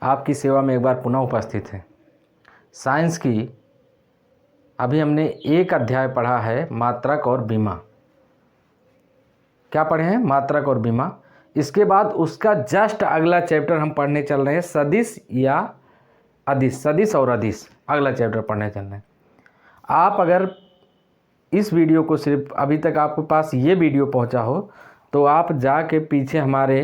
आपकी सेवा में एक बार पुनः उपस्थित है। साइंस की अभी हमने एक अध्याय पढ़ा है, मात्रक और बीमा। क्या पढ़े हैं? मात्रक और बीमा। इसके बाद उसका जस्ट अगला चैप्टर हम पढ़ने चल रहे हैं, सदिश या अदिश, सदिश और अदिश अगला चैप्टर पढ़ने चल रहे हैं। आप अगर इस वीडियो को सिर्फ अभी तक आपके पास ये वीडियो पहुंचा हो तो आप जाके पीछे हमारे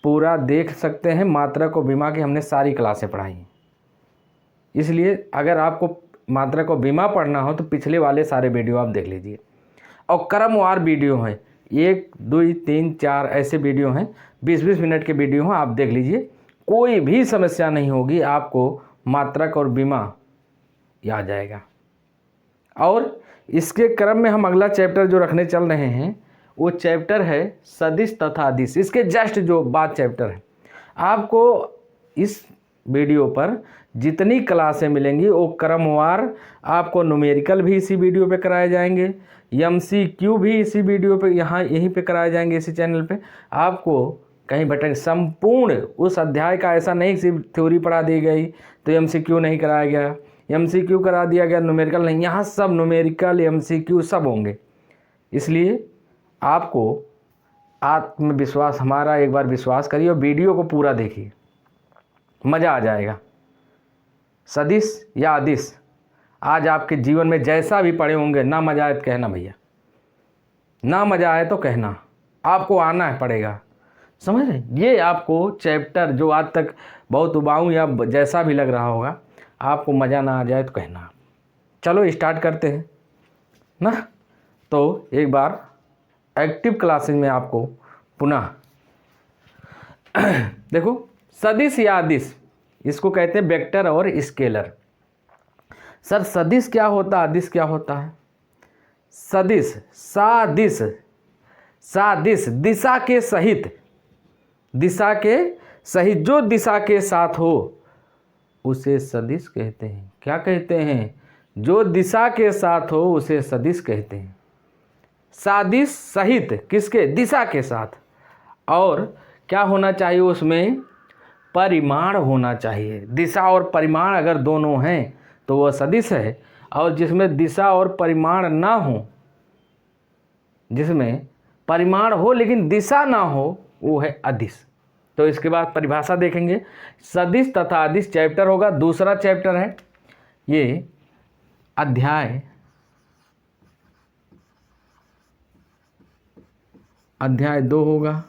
पूरा देख सकते हैं। मात्रक और बीमा की हमने सारी क्लासें पढ़ाई हैं, इसलिए अगर आपको मात्रक और बीमा पढ़ना हो तो पिछले वाले सारे वीडियो आप देख लीजिए। और क्रमवार वीडियो हैं, 1 2 3 4 ऐसे वीडियो हैं, 20-20 मिनट के वीडियो हैं, आप देख लीजिए। कोई भी समस्या नहीं होगी, आपको मात्रक और बीमा याद जाएगा। और इसके क्रम में हम अगला चैप्टर जो रखने चल रहे हैं वो चैप्टर है सदिश तथा अदिश। इसके जस्ट जो बाद चैप्टर है, आपको इस वीडियो पर जितनी क्लासें मिलेंगी वो क्रमवार आपको न्यूमेरिकल भी इसी वीडियो पे कराए जाएंगे, MCQ भी इसी वीडियो पे यहीं पे कराए जाएंगे, इसी चैनल पे। आपको कहीं भटक संपूर्ण उस अध्याय का ऐसा नहीं सिर्फ थ्योरी पढ़ा दी गई तो MCQ नहीं कराया गया, MCQ करा दिया गया, न्यूमेरिकल नहीं। यहाँ सब न्यूमेरिकल MCQ सब होंगे। इसलिए आपको आत्मविश्वास, हमारा एक बार विश्वास करिए और वीडियो को पूरा देखिए, मज़ा आ जाएगा। सदिश या अदिश आज आपके जीवन में जैसा भी पढ़े होंगे, ना मज़ा आए तो कहना भैया, ना मज़ा आए तो कहना, आपको आना पड़ेगा। समझ रहे? ये आपको चैप्टर जो आज तक बहुत उबाऊ या जैसा भी लग रहा होगा, आपको मज़ा ना आ जाए तो कहना। चलो स्टार्ट करते हैं ना। तो एक बार एक्टिव क्लासेज में आपको पुनः देखो, सदिश या अदिश इसको कहते हैं वेक्टर और स्केलर। सर सदिश क्या होता है, अदिश क्या होता है? सदिश, सादिश, सादिश दिशा के सहित, दिशा के सहित, जो दिशा के साथ हो उसे सदिश कहते हैं। क्या कहते हैं? जो दिशा के साथ हो उसे सदिश कहते हैं। सादिश सहित किसके? दिशा के साथ। और क्या होना चाहिए उसमें? परिमाण होना चाहिए। दिशा और परिमाण अगर दोनों हैं तो वह सदिश है, और जिसमें दिशा और परिमाण ना हो, जिसमें परिमाण हो लेकिन दिशा ना हो, वो है अदिश। तो इसके बाद परिभाषा देखेंगे। सदिश तथा अदिश चैप्टर होगा, दूसरा चैप्टर है ये अध्याय 2 होगा।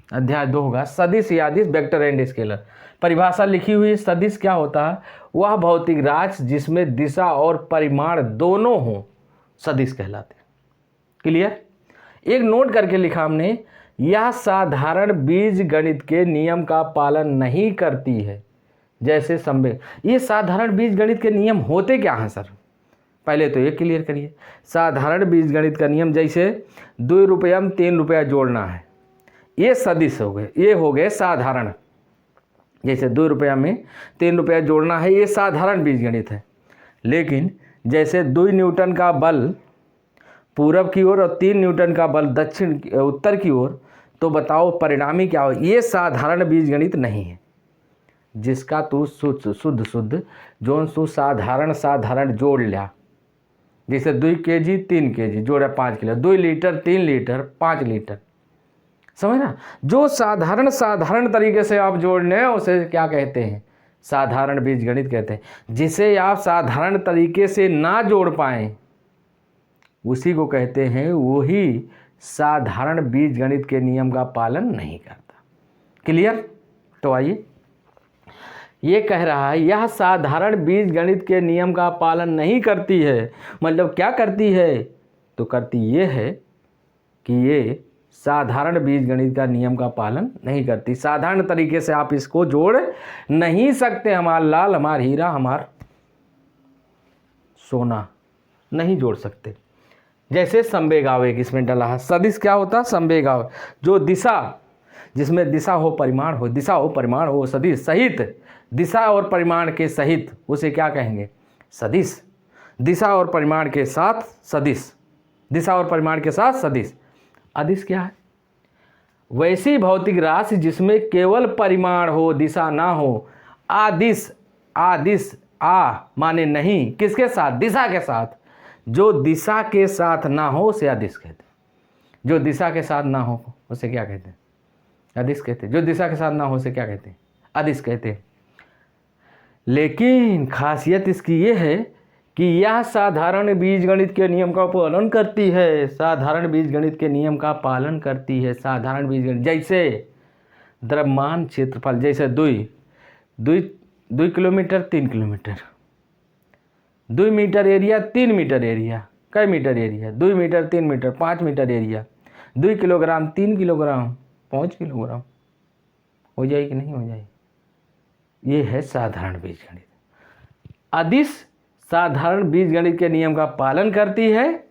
अध्याय 2 होगा सदिश या अदिश, वेक्टर एंड स्केलर। परिभाषा लिखी हुई है। सदिश क्या होता है? वह भौतिक राशि जिसमें दिशा और परिमाण दोनों हों, सदिश कहलाते हैं। क्लियर? एक नोट करके लिखा हमने, यह साधारण बीज गणित के नियम का पालन नहीं करती है, जैसे संवेग। ये साधारण बीज गणित के नियम होते क्या हैं सर? पहले तो ये क्लियर करिए। साधारण बीज गणित का नियम, जैसे 2 रुपया में 3 रुपया जोड़ना है, ये सदिश हो गए, ये हो गए साधारण। जैसे 2 रुपया में 3 रुपया जोड़ना है, ये साधारण बीजगणित है। लेकिन जैसे 2 न्यूटन का बल पूरब की ओर और 3 न्यूटन का बल उत्तर की ओर, तो बताओ परिणामी क्या हो? ये साधारण बीजगणित नहीं है। जिसका तू शुद्ध जोन तू साधारण जोड़ लिया, जैसे 2 kg 3 kg जोड़ा 5 किलो, 2 लीटर 3 लीटर 5 लीटर, समझ ना? जो साधारण तरीके से आप जोड़ने हैं उसे क्या कहते हैं? साधारण बीजगणित कहते हैं। जिसे आप साधारण तरीके से ना जोड़ पाएं उसी को कहते हैं, वही साधारण बीजगणित के नियम का पालन नहीं करता। क्लियर? तो आइए, ये कह रहा है यह साधारण बीजगणित के नियम का पालन नहीं करती है। मतलब क्या करती है? तो करती ये है कि ये साधारण बीजगणित का नियम का पालन नहीं करती। साधारण तरीके से आप इसको जोड़ नहीं सकते। हमारा लाल, हमारा हीरा, हमारा सोना नहीं जोड़ सकते। जैसे संवेग आवेग इसमें डला है। सदिश क्या होता है? संवेग आवेग, जो दिशा, जिसमें दिशा हो परिमाण हो, दिशा हो परिमाण हो, सदिश सहित, दिशा और परिमाण के सहित, उसे क्या कहेंगे? सदिश। दिशा और परिमाण के साथ सदिश, दिशा और परिमाण के साथ सदिश। अदिश क्या है? वैसी भौतिक राशि जिसमें केवल परिमाण हो, दिशा ना हो। आदिश, आदिश, आ माने नहीं, किसके साथ? दिशा के साथ। जो दिशा के साथ ना हो उसे अदिश कहते हैं। जो दिशा के साथ ना हो उसे क्या कहते हैं? अदिश कहते हैं। जो दिशा के साथ ना हो उसे क्या कहते हैं? अदिश कहते हैं। लेकिन खासियत इसकी ये है कि यह साधारण बीजगणित के नियम का पालन करती है। साधारण बीजगणित के नियम का पालन करती है। साधारण बीजगणित जैसे द्रव्यमान क्षेत्रफल, जैसे 2 kilometre 3 kilometre, 2 metre area 3 metre area, कई metre area? 2 metre 3 metre 5 metre area, 2 kilogram 3 kilogram 5 kilogram, हो जाएगी कि नहीं हो जाएगी? ये है साधारण बीजगणित। अदिश साधारण बीजगणित के नियम का पालन करती है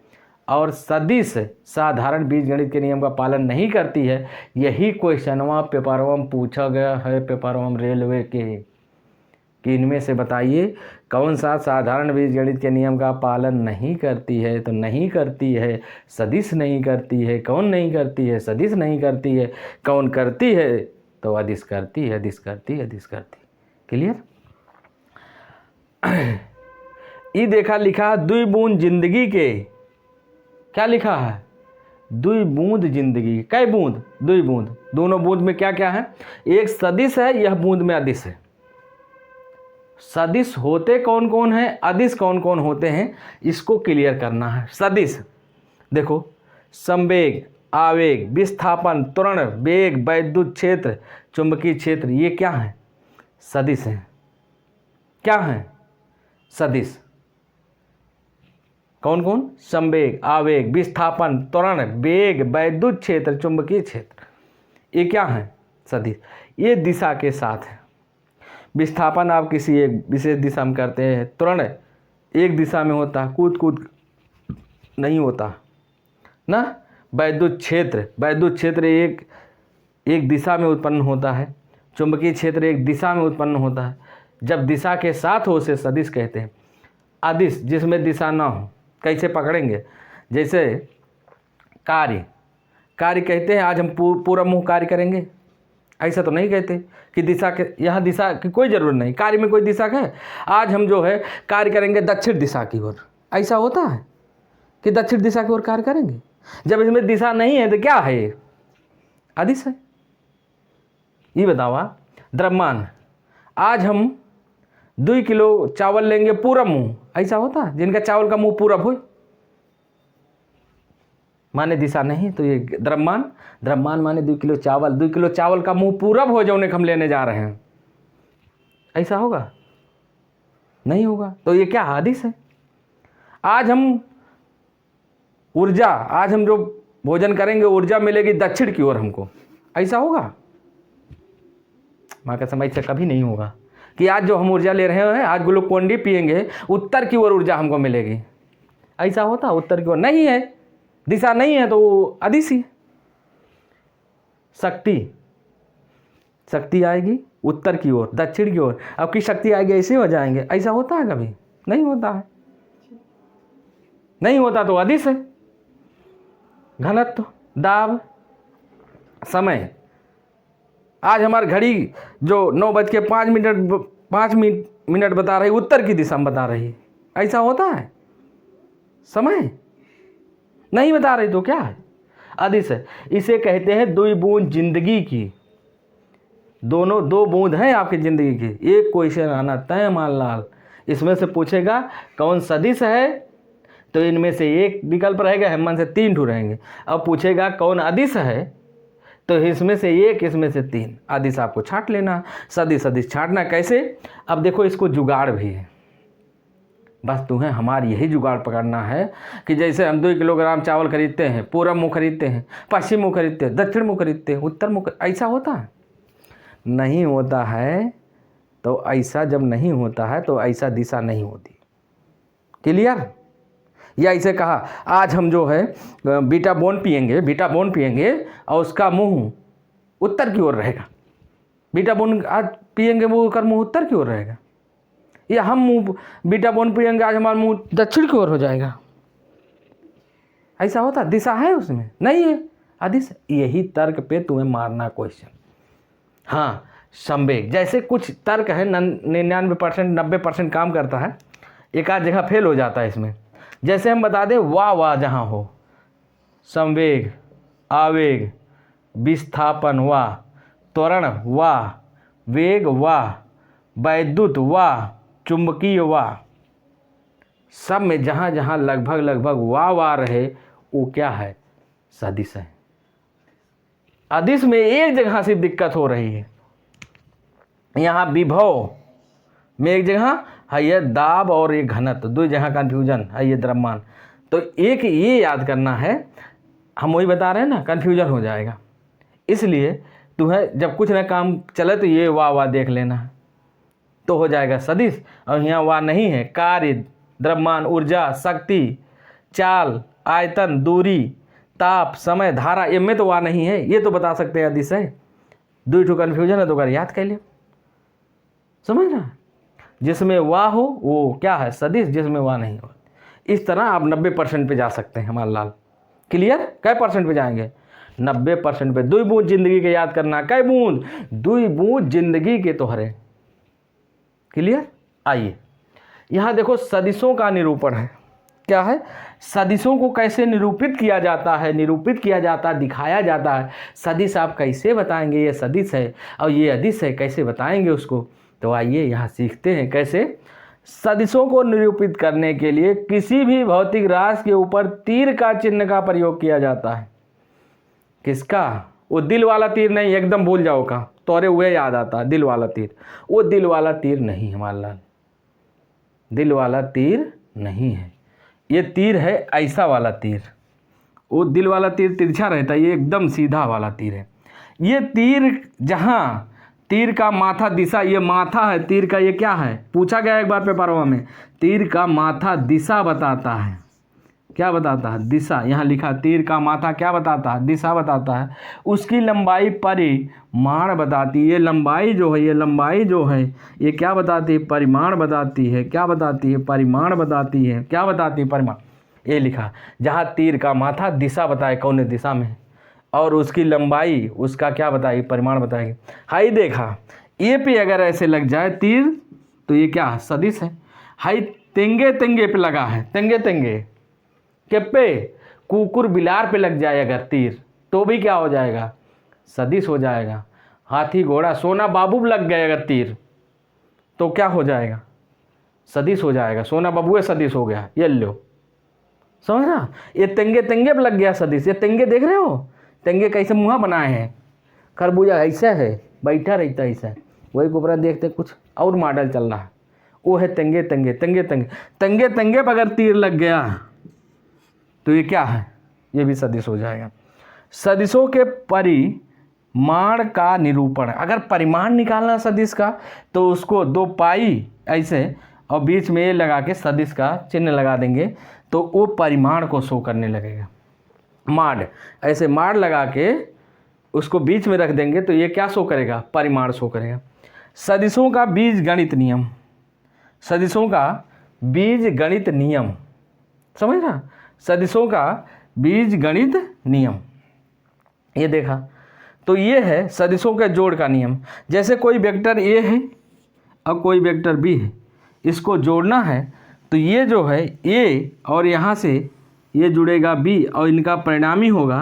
और सदिश साधारण बीजगणित के नियम का पालन नहीं करती है। यही क्वेश्चनवा पेपरवा में पूछा गया है, पेपरवा में रेलवे के, कि इनमें से बताइए कौन सा साधारण बीजगणित के नियम का पालन नहीं करती है? तो नहीं करती है, सदिश नहीं करती है। कौन नहीं करती है? सदिश नहीं करती है। कौन करती है? तो अदिश करती है, अदिश करती है, अदिश करती। क्लियर? ये देखा लिखा 2 बूंद जिंदगी के, क्या लिखा है? 2 बूंद जिंदगी। कै बूंद? 2 बूंद। दोनों बूंद में क्या क्या है? एक सदिश है, यह बूंद में अदिश है। सदिश होते कौन कौन है, अदिश कौन कौन होते हैं, इसको क्लियर करना है। सदिश देखो, संवेग, आवेग, विस्थापन, त्वरण, वेग, वैद्युत क्षेत्र, चुंबकीय क्षेत्र, ये क्या है? सदिश हैं। क्या है? सदिश। कौन कौन? संवेग, आवेग, विस्थापन, त्वरण, वेग, वैद्युत क्षेत्र, चुंबकीय क्षेत्र, ये क्या है? सदिश। ये दिशा के साथ है। विस्थापन आप किसी एक विशेष दिशा में करते हैं, त्वरण एक दिशा में होता है, कूद कूद नहीं होता ना। वैद्युत क्षेत्र एक दिशा में उत्पन्न होता है। चुंबकीय क्षेत्र एक दिशा में उत्पन्न होता है। जब दिशा के साथ हो उसे सदिश कहते हैं। अदिश जिसमें दिशा ना हो, कैसे पकड़ेंगे? जैसे कार्य कहते हैं आज हम पूरा मुँह कार्य करेंगे, ऐसा तो नहीं कहते कि दिशा के, यहाँ दिशा की कोई ज़रूरत नहीं। कार्य में कोई दिशा है? आज हम जो है कार्य करेंगे दक्षिण दिशा की ओर, ऐसा होता है कि दक्षिण दिशा की ओर कार्य करेंगे? जब इसमें दिशा नहीं है तो क्या है? अदिश है। ये बतावा द्रव्यमान, आज हम 2 किलो चावल लेंगे पूरब मुँह, ऐसा होता है? जिनका चावल का मुँह पूरब हो माने दिशा नहीं, तो ये द्रव्यमान माने 2 किलो चावल का मुंह पूरब हो जाने हम लेने जा रहे हैं, ऐसा होगा? नहीं होगा। तो ये क्या? अदिश है। आज हम जो भोजन करेंगे ऊर्जा मिलेगी दक्षिण की ओर हमको, ऐसा होगा? माँ का समय से कभी नहीं होगा कि आज जो हम ऊर्जा ले रहे हैं, आज ग्लूकोन डी पिएंगे उत्तर की ओर ऊर्जा हमको मिलेगी, ऐसा होता? उत्तर की ओर नहीं है, दिशा नहीं है, तो अदिश ही। शक्ति आएगी उत्तर की ओर, दक्षिण की ओर, अब की शक्ति आएगी ऐसे हो जाएंगे, ऐसा होता है? कभी नहीं होता है। नहीं होता तो अदिश है। घनत्व, दाब, समय, आज हमारी घड़ी जो 9:05 मिनट बता रही, उत्तर की दिशा में बता रही, ऐसा होता है? समय नहीं बता रही तो क्या है? अदिश है। इसे कहते हैं 2 बूंद जिंदगी की। 2 बूंद हैं आपकी जिंदगी की। एक क्वेश्चन आना तय मानलाल, इसमें से पूछेगा कौन सदिश है, तो इनमें से एक विकल्प रहेगा, हेमन से 3 ठो रहेंगे। अब पूछेगा कौन अदिश है, तो इसमें से एक, इसमें से 3। अदिश आपको छांट लेना, सदिश छांटना कैसे? अब देखो इसको जुगाड़ भी है, बस तुम्हें हमारी यही जुगाड़ पकड़ना है कि जैसे हम 2 किलोग्राम चावल खरीदते हैं, पूरब मुँह खरीदते हैं, पश्चिम मुँह खरीदते हैं, दक्षिण मुँह खरीदते हैं, उत्तर मुँह, ऐसा होता है? नहीं होता है। तो ऐसा जब नहीं होता है तो ऐसा दिशा नहीं होती। क्लियर? या इसे कहा आज हम जो है बीटा बोन पिएंगे और उसका मुंह उत्तर की ओर रहेगा। बीटा बोन आज पिएंगे, वो कर मुंह उत्तर की ओर रहेगा। या हम बीटा बोन पिएंगे, आज हमारा मुंह दक्षिण की ओर हो जाएगा, ऐसा होता? दिशा है उसमें? नहीं है, अदिश। यही तर्क पे तुम्हें मारना क्वेश्चन। हाँ, संवेग जैसे कुछ तर्क है 99% 90% काम करता है, एक आध जगह फेल हो जाता है इसमें। जैसे हम बता दें वाह वाह जहाँ हो, संवेग, आवेग, विस्थापन वाह, त्वरण वाह, वेग वाह, वैद्युत वाह, चुंबकीय वाह, सब में जहाँ जहाँ लगभग वाह वाह रहे वो क्या है? सदिश है। अदिश में एक जगह से दिक्कत हो रही है, यहाँ विभव में एक जगह है ये दाब और ये घनत्व, दो जगह कन्फ्यूजन है ये द्रव्यमान। तो एक ये याद करना है, हम वही बता रहे हैं ना, कन्फ्यूजन हो जाएगा। इसलिए तुम्हें जब कुछ ना काम चले तो ये वाह वाह देख लेना है, तो हो जाएगा सदिश। और यहाँ वाह नहीं है, कार्य, द्रव्यमान, ऊर्जा, शक्ति, चाल, आयतन, दूरी, ताप, समय, धारा, इनमें तो वाह नहीं है, ये तो बता सकते हैं अदिश है। दो ठो कन्फ्यूजन है तो अगर याद कर लिया, समझ रहा? जिसमें वाह हो वो क्या है? सदिश। जिसमें वाह नहीं हो, इस तरह आप 90% पे जा सकते हैं हमारे लाल। क्लियर? कै % पे जाएंगे? 90% पे। 2 बूंद जिंदगी के याद करना, कै बूंद? 2 बूंद जिंदगी के तोहरे। क्लियर? आइए यहाँ देखो सदिशों का निरूपण है। क्या है? सदिशों को कैसे निरूपित किया जाता है, दिखाया जाता है। सदिश आप कैसे बताएंगे ये सदिश है और ये अदिश है, कैसे बताएंगे उसको? तो आइए यहाँ सीखते हैं कैसे। सदिशों को निरूपित करने के लिए किसी भी भौतिक राशि के ऊपर तीर का चिन्ह का प्रयोग किया जाता है। किसका? वो दिल वाला तीर नहीं, एकदम भूल जाओ का, तोरे हुए याद आता है दिल वाला तीर। वो दिल वाला तीर नहीं है हमारा लाल, दिल वाला तीर नहीं है। ये तीर है ऐसा वाला तीर। वो दिल वाला तीर तिरछा रहता है, ये एकदम सीधा वाला तीर है। ये तीर जहाँ तीर का माथा दिशा, ये माथा है तीर का, ये क्या है? पूछा गया एक बार पेपरों में, तीर का माथा दिशा बताता है। क्या बताता है? दिशा। यहाँ लिखा तीर का माथा क्या बताता है? दिशा बताता है। उसकी लंबाई परिमाण बताती है। ये लंबाई जो है, ये क्या बताती है? परिमाण बताती है। क्या बताती है? परिमाण बताती है। क्या बताती है? परिमाण। ये लिखा जहाँ तीर का माथा दिशा बताए कौन दिशा में, और उसकी लंबाई उसका क्या बताएगी? परिमाण बताएगी। हाई देखा, ये पे अगर ऐसे लग जाए तीर तो ये क्या है? सदिश है। हाई तेंगे तेंगे पे लगा है, तेंगे तेंगे के पे, कुकुर बिलार पे लग जाए अगर तीर तो भी क्या हो जाएगा? सदिश हो जाएगा। हाथी घोड़ा सोना बाबू लग गए अगर तीर तो क्या हो जाएगा? सदिश हो जाएगा। सोना बाबू सदिश हो गया, ये लो, समझ रहा? ये तेंगे तेंगे पे लग गया सदिश। ये तेंगे देख रहे हो, तेंगे कैसे मुँह बनाए हैं? खरबूजा ऐसा है, बैठा रहता है ऐसा। वही ऊपर देखते कुछ और मॉडल चल रहा है, वो है तेंगे तेंगे तेंगे तेंगे तेंगे तेंगे पर अगर तीर लग गया तो ये क्या है? ये भी सदिश हो जाएगा। सदिशों के परिमाण का निरूपण, अगर परिमाण निकालना सदिश का तो उसको 2 पाई ऐसे और बीच में ये लगा के सदिश का चिन्ह लगा देंगे तो वो परिमाण को शो करने लगेगा। माड, ऐसे माड लगा के उसको बीच में रख देंगे तो ये क्या शो करेगा? परिमाण शो करेगा। सदिशों का बीज गणित नियम, सदिशों का बीज गणित नियम, समझ ना? सदिशों का बीज गणित नियम, ये देखा तो ये है सदिशों के जोड़ का नियम। जैसे कोई वेक्टर ए है और कोई वेक्टर बी है, इसको जोड़ना है तो ये जो है ए और यहाँ से ये जुड़ेगा बी और इनका परिणामी होगा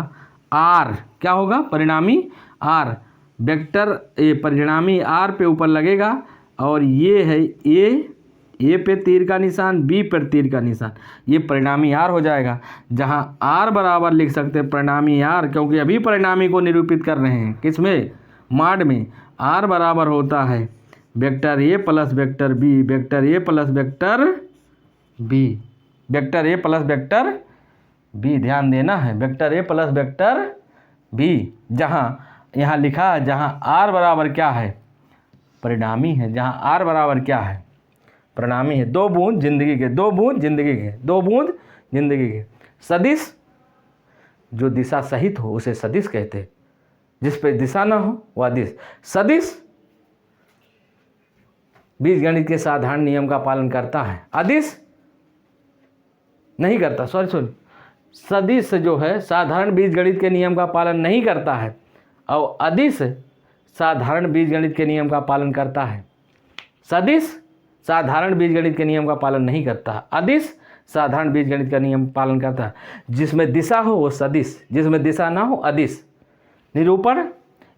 आर। क्या होगा? परिणामी आर। वेक्टर ए परिणामी आर पे ऊपर लगेगा और ये है ए पे तीर का निशान, बी पर तीर का निशान, ये परिणामी आर हो जाएगा। जहाँ आर बराबर लिख सकते हैं परिणामी आर, क्योंकि अभी परिणामी को निरूपित कर रहे हैं किसमें? माड में। आर बराबर होता है vector A plus vector B, vector A plus vector B, vector A plus vector B, ध्यान देना है, vector A plus vector B. जहाँ यहाँ लिखा है जहाँ आर बराबर क्या है? परिणामी है। जहाँ आर बराबर क्या है? परिणामी है। 2 बूंद जिंदगी के, 2 बूंद जिंदगी के, 2 बूंद जिंदगी के। सदिश जो दिशा सहित हो उसे सदिश कहते हैं, जिस पे दिशा ना हो वह अदिश। सदिश बीजगणित के साधारण नियम का पालन करता है, अदिश नहीं करता। सॉरी सदिश जो है साधारण बीजगणित के नियम का पालन नहीं करता है और अदिश साधारण बीजगणित के नियम का पालन करता है। सदिश साधारण बीजगणित के नियम का पालन नहीं करता, अदिश साधारण बीजगणित का नियम पालन करता है। जिसमें दिशा हो वो सदिश, जिसमें दिशा ना हो अदिश। निरूपण,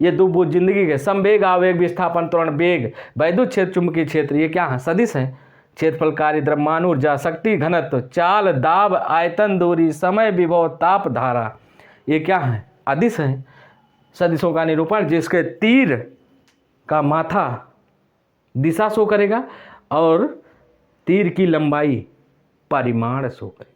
ये दो वो जिंदगी के संवेग, आवेग, विस्थापन, त्वरण, वेग, वैद्युत क्षेत्र, चुंबकीय क्षेत्र, ये क्या है? सदिश है। क्षेत्रफल, कार्य, द्रव्यमान, ऊर्जा, शक्ति, घनत्व, चाल, दाब, आयतन, दूरी, समय, विभव, ताप, धारा, ये क्या है? अदिश है। सदिशों का निरूपण, जिसके तीर का माथा दिशा शो करेगा और तीर की लंबाई परिमाण शो करेगी,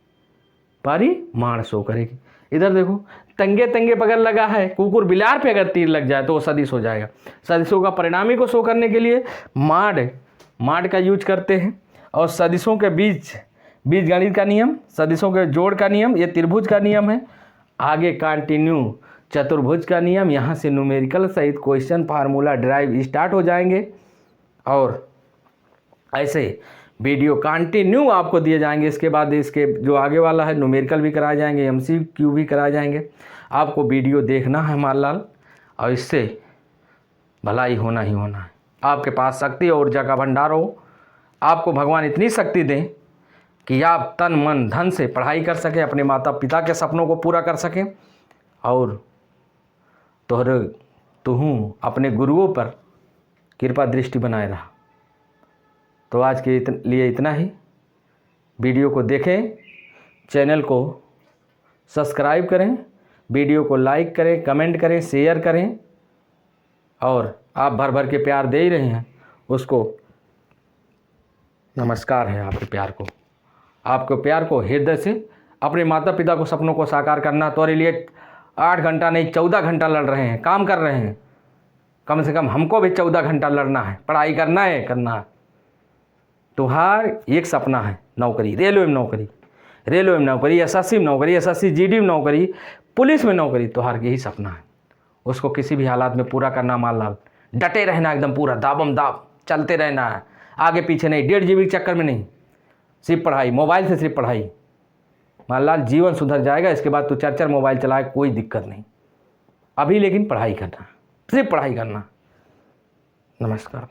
परिमाण शो करेगी। इधर देखो, तंगे तंगे पर अगर लगा है, कुकुर बिलार पे अगर तीर लग जाए तो वो सदिश हो जाएगा। सदिशों का परिणामी को शो करने के लिए माड का यूज करते हैं। और सदिशों के बीजगणित का नियम, सदिशों के जोड़ का नियम, ये त्रिभुज का नियम है। आगे कंटिन्यू चतुर्भुज का नियम, यहाँ से न्यूमेरिकल सहित क्वेश्चन, फार्मूला, ड्राइव स्टार्ट हो जाएंगे। और ऐसे वीडियो कंटिन्यू आपको दिए जाएंगे। इसके बाद इसके जो आगे वाला है न्यूमेरिकल भी कराए जाएंगे, MCQ भी कराए जाएंगे। आपको वीडियो देखना है मालाल, और इससे भलाई होना ही होना है। आपके पास शक्ति और ऊर्जा का भंडार हो, आपको भगवान इतनी शक्ति दें कि आप तन मन धन से पढ़ाई कर सकें, अपने माता पिता के सपनों को पूरा कर सकें, और तुहूँ अपने गुरुओं पर कृपा दृष्टि बनाए रहा। तो आज के लिए इतना ही। वीडियो को देखें, चैनल को सब्सक्राइब करें, वीडियो को लाइक करें, कमेंट करें, शेयर करें, और आप भर भर के प्यार दे ही रहे हैं, उसको नमस्कार है आपके प्यार को। आपके प्यार को हृदय से, अपने माता पिता को सपनों को साकार करना, तुम्हारे लिए 8 घंटा नहीं 14 घंटा लड़ रहे हैं, काम कर रहे हैं। कम से कम हमको भी 14 घंटा लड़ना है, पढ़ाई करना है, करना है। तुम्हार एक सपना है नौकरी, रेलवे में नौकरी, SSC में नौकरी, SSC GD में नौकरी, पुलिस में नौकरी, तुम्हार यही सपना है। उसको किसी भी हालात में पूरा करना माललाल। डटे रहना, एकदम पूरा दाबम दाब चलते रहना है, आगे पीछे नहीं, 1.5 GB के चक्कर में नहीं, सिर्फ पढ़ाई, मोबाइल से सिर्फ पढ़ाई। माललाल जीवन सुधर जाएगा। इसके बाद तू 4 मोबाइल चलाए, कोई दिक्कत नहीं। अभी लेकिन पढ़ाई करना, सिर्फ पढ़ाई करना। नमस्कार।